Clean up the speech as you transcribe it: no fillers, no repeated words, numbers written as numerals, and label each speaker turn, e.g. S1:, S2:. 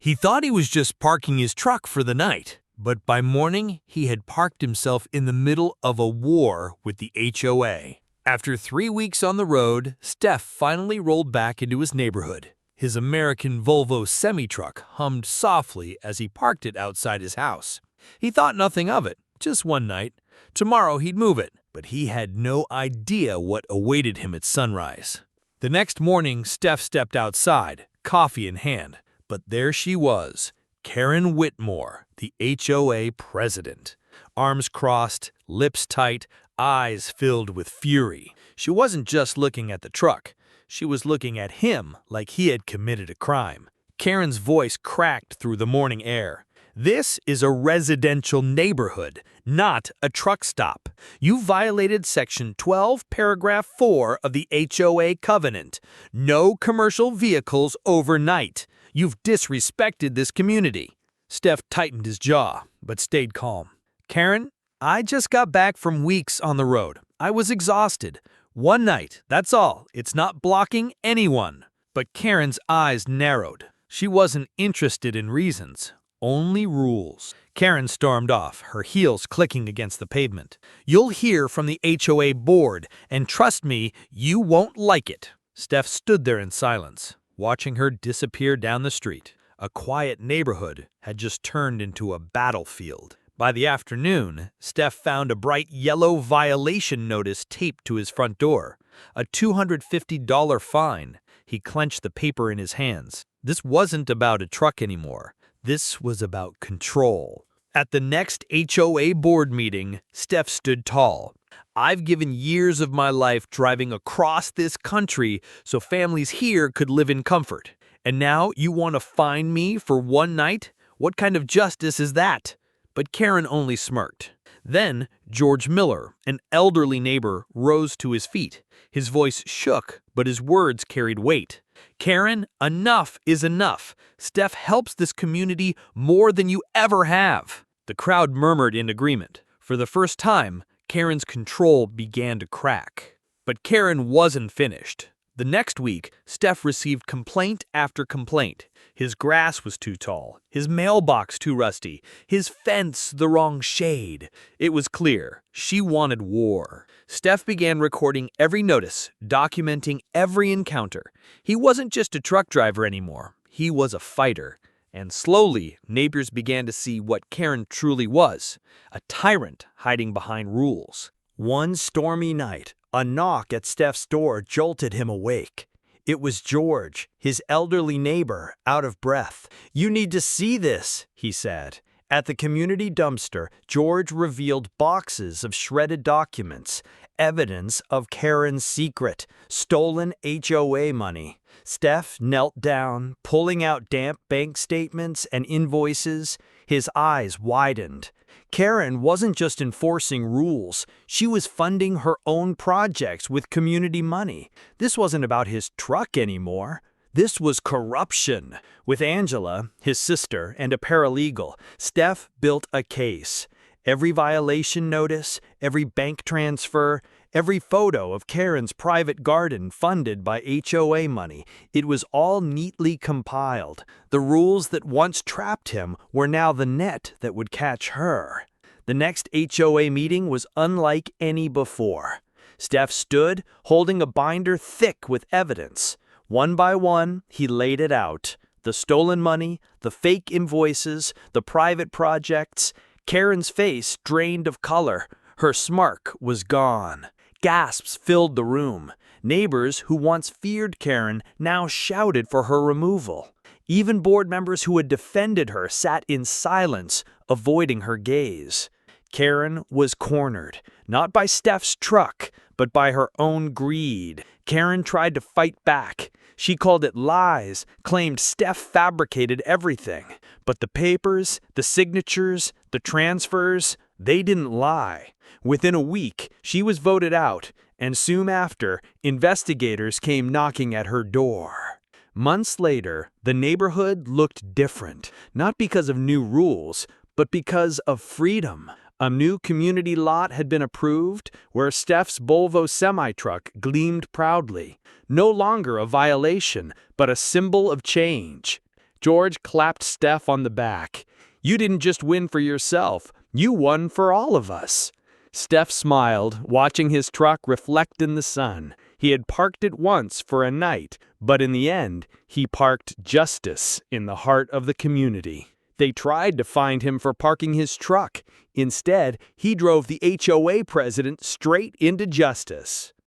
S1: He thought he was just parking his truck for the night, but by morning he had parked himself in the middle of a war with the HOA. After 3 weeks on the road, Stef finally rolled back into his neighborhood. His American Volvo semi-truck hummed softly as he parked it outside his house. He thought nothing of it, just one night. Tomorrow he'd move it, but he had no idea what awaited him at sunrise. The next morning, Stef stepped outside, coffee in hand. But there she was, Karen Whitmore, the HOA president. Arms crossed, lips tight, eyes filled with fury. She wasn't just looking at the truck. She was looking at him like he had committed a crime. Karen's voice cracked through the morning air. "This is a residential neighborhood, not a truck stop. You violated Section 12, Paragraph 4 of the HOA covenant. No commercial vehicles overnight. You've disrespected this community." Stef tightened his jaw, but stayed calm. "Karen, I just got back from weeks on the road. I was exhausted. One night, that's all. It's not blocking anyone." But Karen's eyes narrowed. She wasn't interested in reasons, only rules. Karen stormed off, her heels clicking against the pavement. "You'll hear from the HOA board, and trust me, you won't like it." Stef stood there in silence, watching her disappear down the street. A quiet neighborhood had just turned into a battlefield. By the afternoon, Stef found a bright yellow violation notice taped to his front door. A $250 fine. He clenched the paper in his hands. This wasn't about a truck anymore. This was about control. At the next HOA board meeting, Stef stood tall. "I've given years of my life driving across this country so families here could live in comfort. And now you want to fine me for one night? What kind of justice is that?" But Karen only smirked. Then George Miller, an elderly neighbor, rose to his feet. His voice shook, but his words carried weight. "Karen, enough is enough. Stef helps this community more than you ever have." The crowd murmured in agreement. For the first time, Karen's control began to crack. But Karen wasn't finished. The next week, Stef received complaint after complaint. His grass was too tall, his mailbox too rusty, his fence the wrong shade. It was clear, she wanted war. Stef began recording every notice, documenting every encounter. He wasn't just a truck driver anymore, he was a fighter. And slowly, neighbors began to see what Karen truly was, a tyrant hiding behind rules. One stormy night, a knock at Stef's door jolted him awake. It was George, his elderly neighbor, out of breath. "You need to see this," he said. At the community dumpster, George revealed boxes of shredded documents, evidence of Karen's secret, stolen HOA money. Stef knelt down, pulling out damp bank statements and invoices. His eyes widened. Karen wasn't just enforcing rules, she was funding her own projects with community money. This wasn't about his truck anymore. This was corruption. With Angela, his sister, and a paralegal, Stef built a case. Every violation notice, every bank transfer, every photo of Karen's private garden funded by HOA money, it was all neatly compiled. The rules that once trapped him were now the net that would catch her. The next HOA meeting was unlike any before. Stef stood, holding a binder thick with evidence. One by one, he laid it out. The stolen money, the fake invoices, the private projects. Karen's face drained of color. Her smirk was gone. Gasps filled the room. Neighbors who once feared Karen now shouted for her removal. Even board members who had defended her sat in silence, avoiding her gaze. Karen was cornered, not by Stef's truck, but by her own greed. Karen tried to fight back. She called it lies, claimed Stef fabricated everything. But the papers, the signatures, the transfers, they didn't lie. Within a week, she was voted out, and soon after, investigators came knocking at her door. Months later, the neighborhood looked different, not because of new rules, but because of freedom. A new community lot had been approved where Stef's Volvo semi-truck gleamed proudly. No longer a violation, but a symbol of change.
S2: George clapped Stef on the back. "You didn't just win for yourself, you won for all of us." Stef smiled, watching his truck reflect in the sun. He had parked it once for a night, but in the end, he parked justice in the heart of the community. They tried to find him for parking his truck. Instead, he drove the HOA president straight into justice.